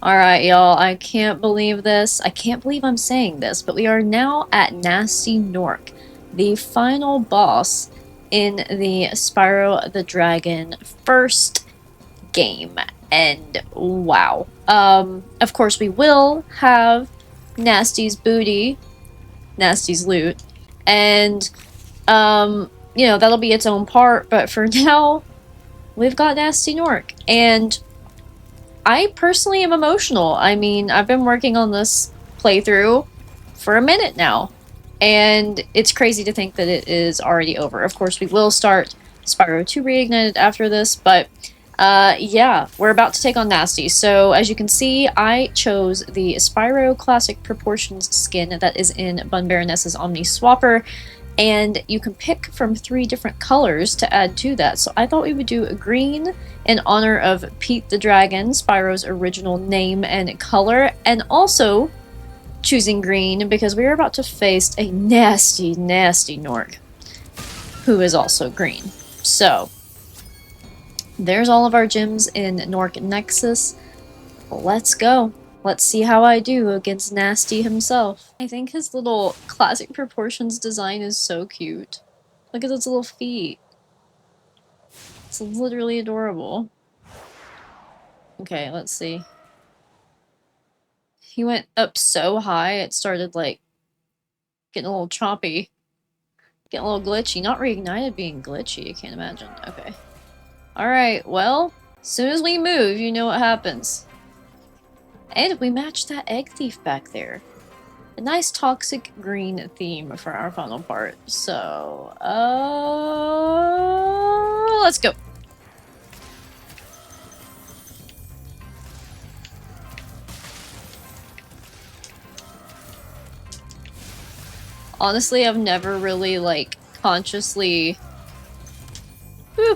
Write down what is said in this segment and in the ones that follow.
Alright, y'all, I can't believe this. I can't believe I'm saying this, but we are now at Gnasty Gnorc, the final boss in the Spyro the Dragon first game. And wow. Of course we will have Gnasty's booty, Gnasty's loot, and you know, that'll be its own part, but for now, we've got Gnasty Gnorc, and I personally am emotional. I mean, I've been working on this playthrough for a minute now, and it's crazy to think that it is already over. Of course, we will start Spyro 2 Reignited after this, but yeah, we're about to take on Gnasty. So, as you can see, I chose the Spyro Classic Proportions skin that is in Bunbaroness's Omniswapper, and you can pick from 3 different colors to add to that. So I thought we would do a green in honor of Pete the Dragon, Spyro's original name and color, and also choosing green because we are about to face a nasty, nasty Gnorc, who is also green. So, there's all of our gems in Gnorc Nexus. Let's go. Let's see how I do against Gnasty himself. I think his little classic proportions design is so cute. Look at those little feet. It's literally adorable. Okay, let's see. He went up so high, it started, like, getting a little choppy. Getting a little glitchy. Not Reignited being glitchy, I can't imagine. Okay. Alright, well, as soon as we move, you know what happens. And we matched that egg thief back there. A nice toxic green theme for our final part. So, let's go. Honestly, I've never really, like, consciously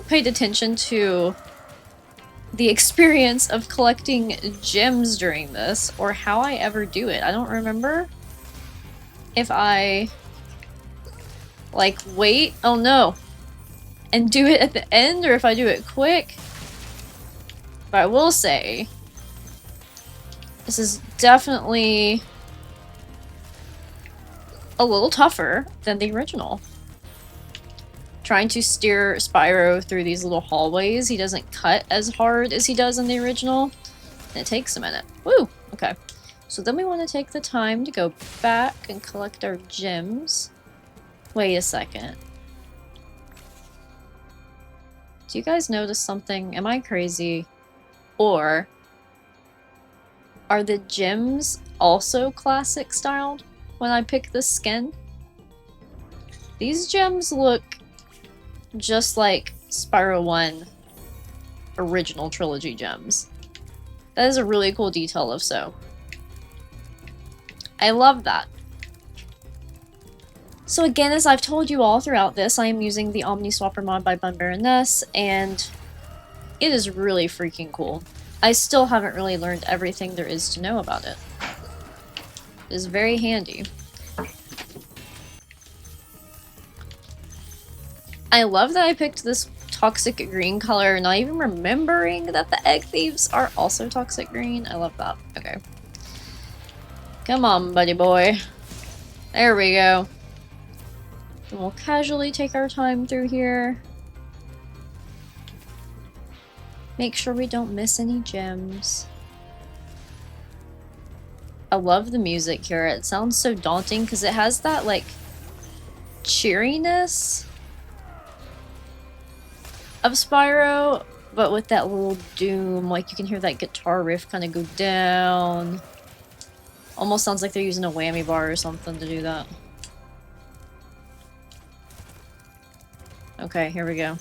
paid attention to the experience of collecting gems during this, or how I ever do it. I don't remember if I, like, wait, oh no, and do it at the end, or if I do it quick. But I will say, this is definitely a little tougher than the original. Trying to steer Spyro through these little hallways, he doesn't cut as hard as he does in the original. And it takes a minute. Woo! Okay. So then we want to take the time to go back and collect our gems. Wait a second. Do you guys notice something? Am I crazy? Or are the gems also classic styled when I pick this skin? These gems look just like Spyro 1 original trilogy gems. That is a really cool detail if so. I love that. So again, as I've told you all throughout this, I am using the Omniswapper mod by Bunbaroness, and it is really freaking cool. I still haven't really learned everything there is to know about it. It is very handy. I love that I picked this toxic green color, not even remembering that the egg thieves are also toxic green. I love that. Okay. Come on, buddy boy. There we go. And we'll casually take our time through here. Make sure we don't miss any gems. I love the music here. It sounds so daunting because it has that, like, cheeriness of Spyro, but with that little doom. Like, you can hear that guitar riff kind of go down. Almost sounds like they're using a whammy bar or something to do that. Okay, here we go.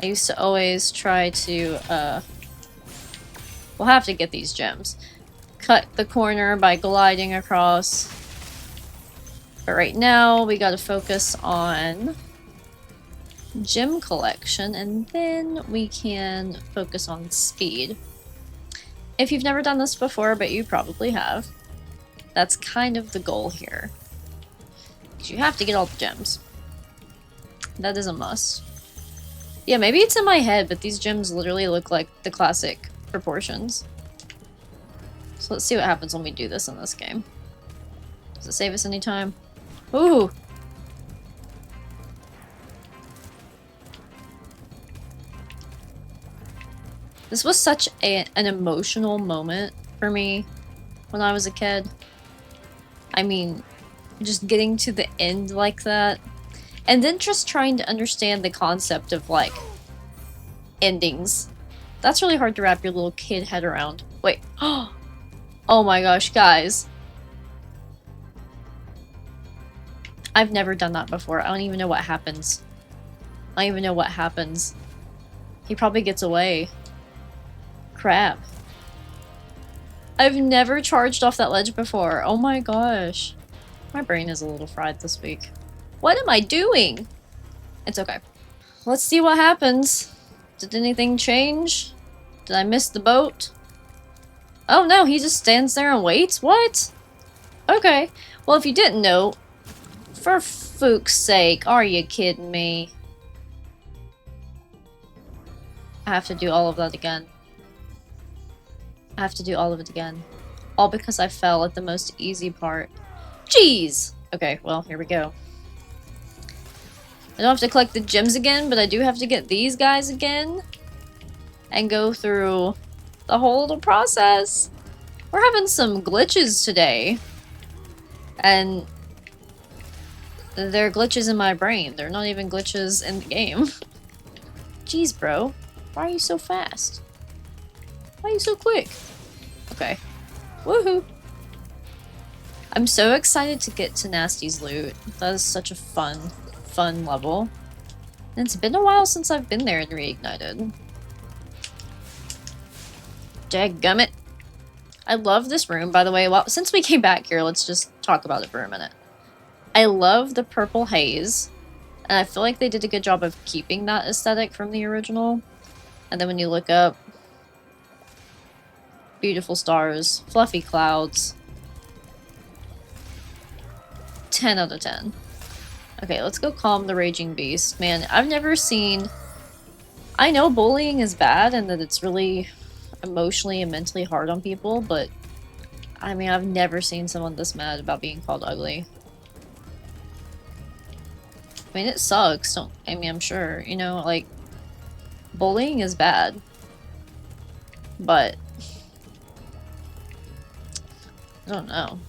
I used to always try to, we'll have to get these gems. Cut the corner by gliding across. But right now, we gotta focus on gem collection, and then we can focus on speed. If you've never done this before, but you probably have, that's kind of the goal here. Because you have to get all the gems. That is a must. Yeah, maybe it's in my head, but these gems literally look like the classic proportions. So let's see what happens when we do this in this game. Does it save us any time? Ooh! This was such an emotional moment for me when I was a kid. I mean, just getting to the end like that. And then just trying to understand the concept of, like, endings. That's really hard to wrap your little kid head around. Wait. Oh my gosh, guys. I've never done that before. I don't even know what happens. I don't even know what happens. He probably gets away. Crap. I've never charged off that ledge before. Oh my gosh. My brain is a little fried this week. What am I doing? It's okay. Let's see what happens. Did anything change? Did I miss the boat? Oh no, he just stands there and waits? What? Okay. Well, if you didn't know, for fook's sake, are you kidding me? I have to do all of that again. I have to do all of it again. All because I fell at the most easy part. Jeez! Okay, well, here we go. I don't have to collect the gems again, but I do have to get these guys again. And go through the whole little process. We're having some glitches today. And they're glitches in my brain. They're not even glitches in the game. Jeez, bro. Why are you so fast? Why are you so quick? Okay. Woohoo! I'm so excited to get to Gnasty's loot. That is such a fun level. And it's been a while since I've been there in Reignited. Dadgummit. I love this room, by the way. Well, since we came back here, let's just talk about it for a minute. I love the purple haze. And I feel like they did a good job of keeping that aesthetic from the original. And then when you look up, beautiful stars, fluffy clouds. 10 out of 10. Okay, let's go calm the raging beast. Man, I've never seen... I know bullying is bad and that it's really emotionally and mentally hard on people, but I mean, I've never seen someone this mad about being called ugly. I mean, it sucks. I mean, I'm sure, you know, like, bullying is bad. But I don't know.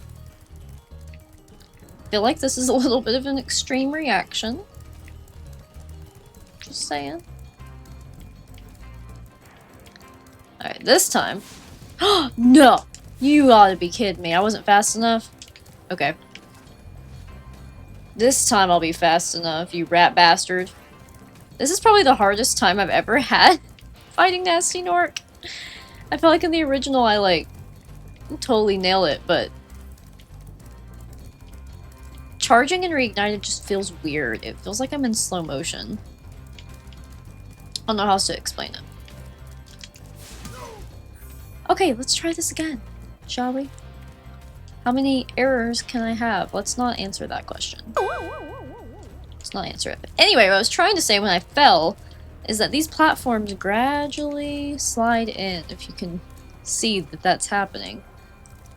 I feel like this is a little bit of an extreme reaction. Just saying. Alright, this time. No! You ought to be kidding me. I wasn't fast enough. Okay. This time I'll be fast enough, you rat bastard. This is probably the hardest time I've ever had fighting Gnasty Gnorc. I feel like in the original I, like, totally nail it, but charging and Reignited just feels weird. It feels like I'm in slow motion. I don't know how else to explain it. Okay, let's try this again, shall we? How many errors can I have? Let's not answer that question. Let's not answer it. But anyway, what I was trying to say when I fell is that these platforms gradually slide in, if you can see that that's happening.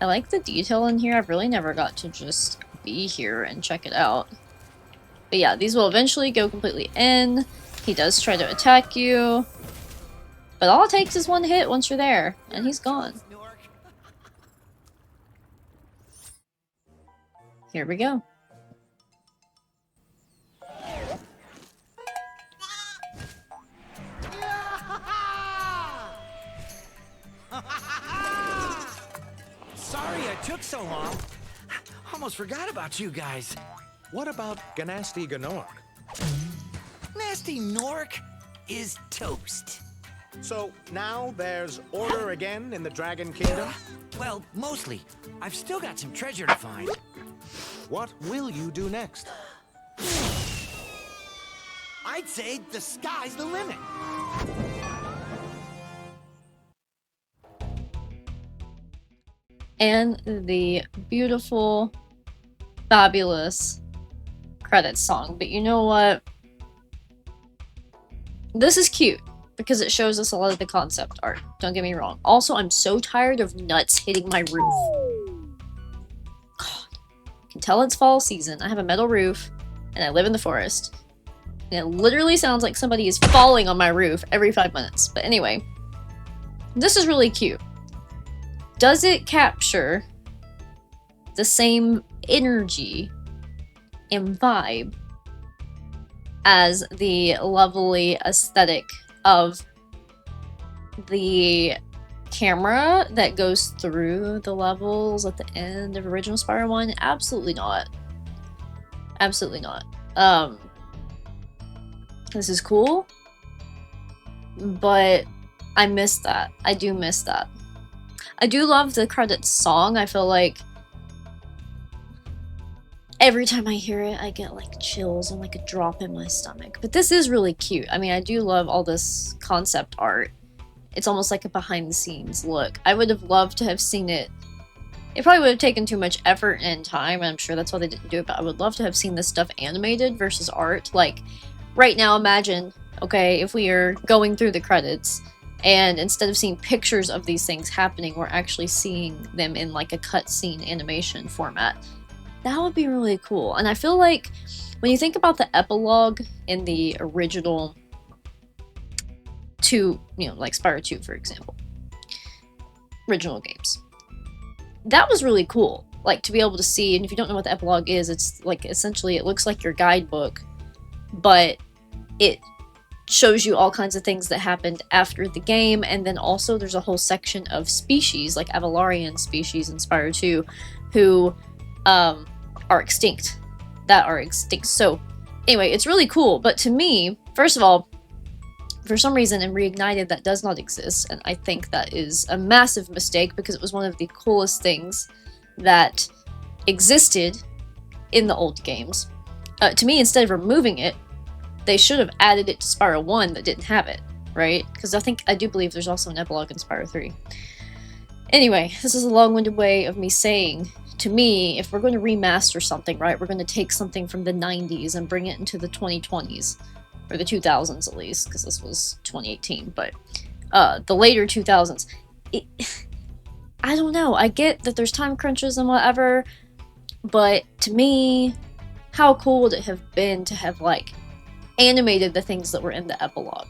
I like the detail in here. I've really never got to just be here and check it out. But yeah, these will eventually go completely in. He does try to attack you. But all it takes is one hit once you're there, and he's gone. Here we go. Sorry I took so long. Almost forgot about you guys. What about Gnasty Gnorc? Gnasty Gnorc is toast. So now there's order again in the Dragon Kingdom? Well, mostly. I've still got some treasure to find. What will you do next? I'd say the sky's the limit. And the beautiful, fabulous credits song. But you know what? This is cute. because it shows us a lot of the concept art. Don't get me wrong. Also, I'm so tired of nuts hitting my roof. God. I can tell it's fall season. I have a metal roof, and I live in the forest. And it literally sounds like somebody is falling on my roof every 5 minutes. But anyway, this is really cute. Does it capture the same energy and vibe as the lovely aesthetic of the camera that goes through the levels at the end of original Spyro 1? Absolutely not. Absolutely not. This is cool, but I miss that. I do miss that. I do love the credits song. I feel like every time I hear it, I get like chills and like a drop in my stomach. But this is really cute. I mean, I do love all this concept art. It's almost like a behind the scenes look. I would have loved to have seen it. It probably would have taken too much effort and time, and I'm sure that's why they didn't do it, but I would love to have seen this stuff animated versus art. Like, right now, imagine, okay, if we are going through the credits, and instead of seeing pictures of these things happening, we're actually seeing them in like a cutscene animation format. That would be really cool. And I feel like when you think about the epilogue in the original two, like Spyro 2, for example, original games, that was really cool. Like, to be able to see, and if you don't know what the epilogue is, it's like, essentially, it looks like your guidebook, but it shows you all kinds of things that happened after the game, and then also there's a whole section of species, like Avalarian species in Spyro 2, who are extinct. So, anyway, it's really cool, but to me, first of all, for some reason in Reignited that does not exist, and I think that is a massive mistake because it was one of the coolest things that existed in the old games. To me, instead of removing it, they should have added it to Spyro 1 that didn't have it, right? Because I do believe there's also an epilogue in Spyro 3. Anyway, this is a long-winded way of me saying, to me, if we're going to remaster something, right, we're going to take something from the 90s and bring it into the 2020s, or the 2000s at least, because this was 2018, but the later 2000s. I don't know, I get that there's time crunches and whatever, but to me, how cool would it have been to have, like, animated the things that were in the epilogue?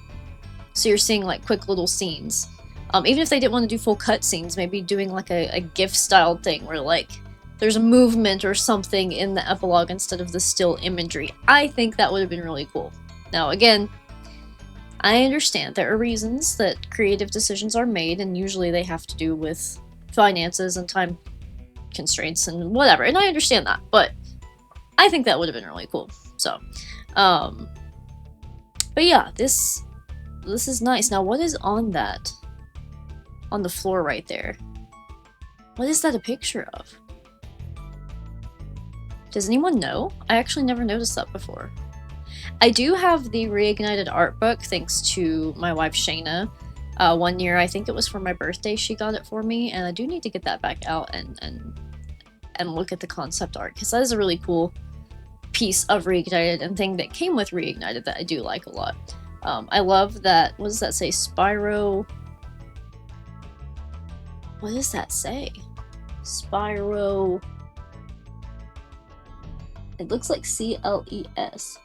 So you're seeing, like, quick little scenes. Even if they didn't want to do full cutscenes, maybe doing, like, a GIF-style thing where, like, there's a movement or something in the epilogue instead of the still imagery. I think that would have been really cool. Now, again, I understand there are reasons that creative decisions are made, and usually they have to do with finances and time constraints and whatever, and I understand that, but I think that would have been really cool. So, but yeah, this is nice. Now, what is on that? On the floor right there? What is that a picture of? Does anyone know? I actually never noticed that before. I do have the Reignited art book thanks to my wife Shayna. One year, I think it was for my birthday, she got it for me, and I do need to get that back out and look at the concept art, because that is a really cool piece of Reignited and thing that came with Reignited that I do like a lot. I love that, what does that say? Spyro... What does that say? Spyro... It looks like C-L-E-S.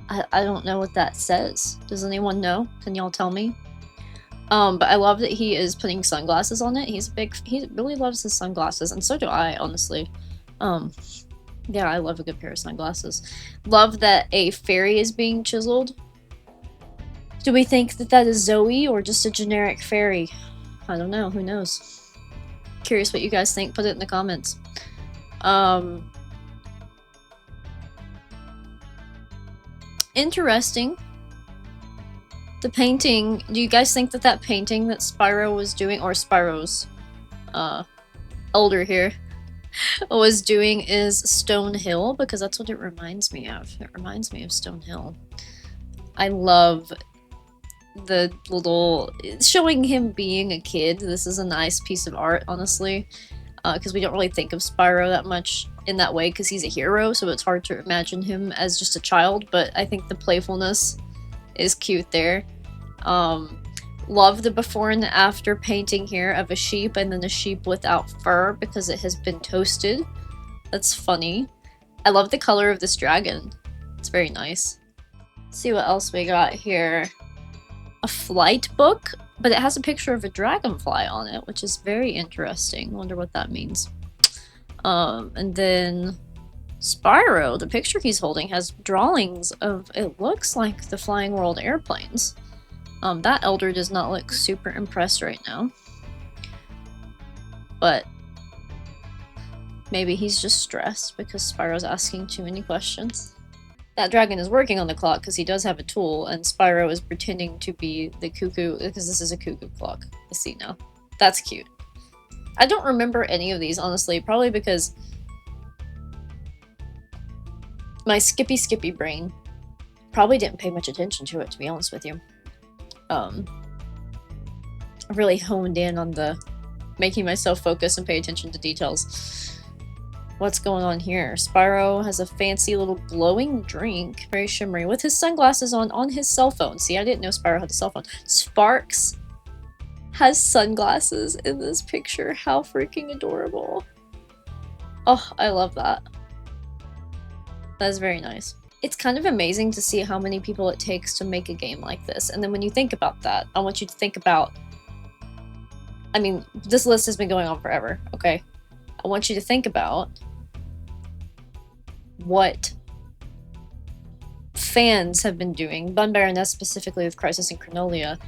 I don't know what that says. Does anyone know? Can y'all tell me? But I love that he is putting sunglasses on it. He really loves his sunglasses, and so do I, honestly. Yeah, I love a good pair of sunglasses. Love that a fairy is being chiseled. Do we think that that is Zoe or just a generic fairy? I don't know. Who knows? Curious what you guys think. Put it in the comments. Interesting. The painting, do you guys think that that painting that Spyro was doing, or Spyro's elder here, was doing is Stone Hill? Because that's what it reminds me of. It reminds me of Stone Hill. I love the little, showing him being a kid. This is a nice piece of art, honestly, because we don't really think of Spyro that much in that way because he's a hero, so it's hard to imagine him as just a child, but I think the playfulness is cute there. Love the before and after painting here of a sheep and then a sheep without fur because it has been toasted. That's funny. I love the color of this dragon. It's very nice. Let's see what else we got here. A flight book, but it has a picture of a dragonfly on it, which is very interesting. Wonder what that means. And then Spyro, the picture he's holding, has drawings of, it looks like the Flying World airplanes. That elder does not look super impressed right now. But maybe he's just stressed because Spyro's asking too many questions. That dragon is working on the clock because he does have a tool, and Spyro is pretending to be the cuckoo because this is a cuckoo clock. I see now. That's cute. I don't remember any of these, honestly, probably because my skippy brain probably didn't pay much attention to it, to be honest with you. Really honed in on the making myself focus and pay attention to details. What's going on here? Spyro has a fancy little glowing drink, very shimmery, with his sunglasses on his cell phone. See, I didn't know Spyro had a cell phone. Sparks has sunglasses in this picture. How freaking adorable. Oh, I love that. That is very nice. It's kind of amazing to see how many people it takes to make a game like this. And then when you think about that, I want you to think about... I mean, this list has been going on forever, okay? I want you to think about what fans have been doing, Bunbaroness specifically with Crisis and Chronolia,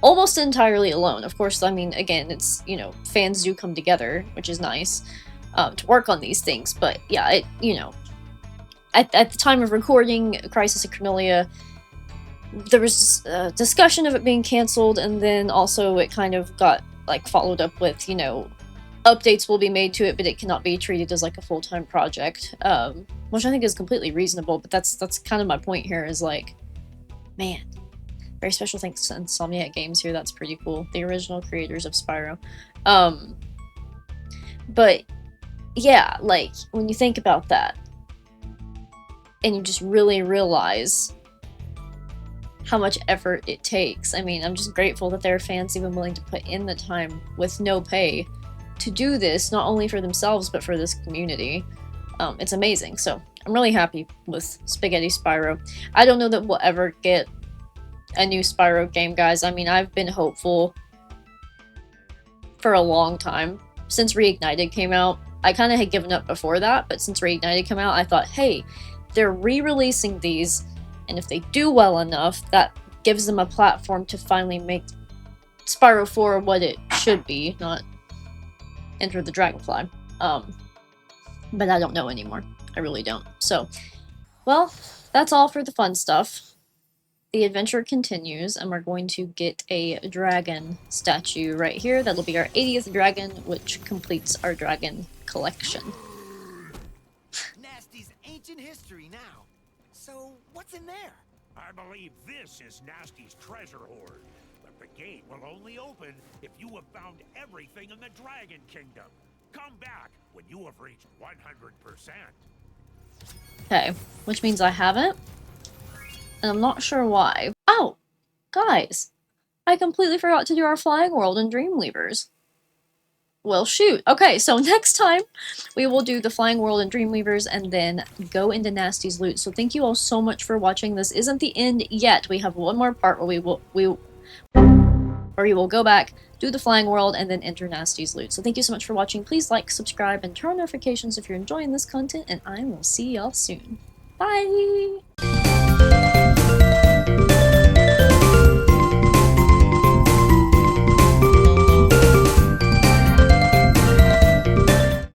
almost entirely alone. Of course, I mean, again, it's, you know, fans do come together, which is nice, to work on these things, but yeah, it, you know, at the time of recording Crisis and Chronolia, there was a discussion of it being cancelled, and then also it kind of got, like, followed up with, you know, updates will be made to it, but it cannot be treated as, like, a full-time project, which I think is completely reasonable, but that's kind of my point here, is, like, man, very special thanks to Insomniac Games here, that's pretty cool, the original creators of Spyro. But, yeah, like, when you think about that, and you just really realize how much effort it takes. I mean, I'm just grateful that there are fans even willing to put in the time with no pay to do this, not only for themselves, but for this community. It's amazing. So I'm really happy with Spaghetti Spyro. I don't know that we'll ever get a new Spyro game, guys. I mean, I've been hopeful for a long time. Since Reignited came out, I kind of had given up before that, but since Reignited came out, I thought, hey, they're re-releasing these, and if they do well enough, that gives them a platform to finally make Spyro 4 what it should be, not Enter the Dragonfly. But I don't know anymore. I really don't. So, well, that's all for the fun stuff. The adventure continues, and we're going to get a dragon statue right here. That'll be our 80th dragon, which completes our dragon collection. Gnasty's ancient history now. So, what's in there? I believe this is Gnasty's treasure hoard, but the gate will only open if you have found everything in the Dragon Kingdom. Come back when you have reached 100%. Okay, which means I haven't, and I'm not sure why. Oh, guys, I completely forgot to do our Flying World and Dreamweavers. Well, shoot. Okay, so next time we will do the Flying World and Dreamweavers and then go into Gnasty's loot. So thank you all so much for watching. This isn't the end yet. We have one more part where we will go back, do the Flying World, and then enter Gnasty's loot. So thank you so much for watching. Please like, subscribe, and turn on notifications if you're enjoying this content, and I will see y'all soon. Bye!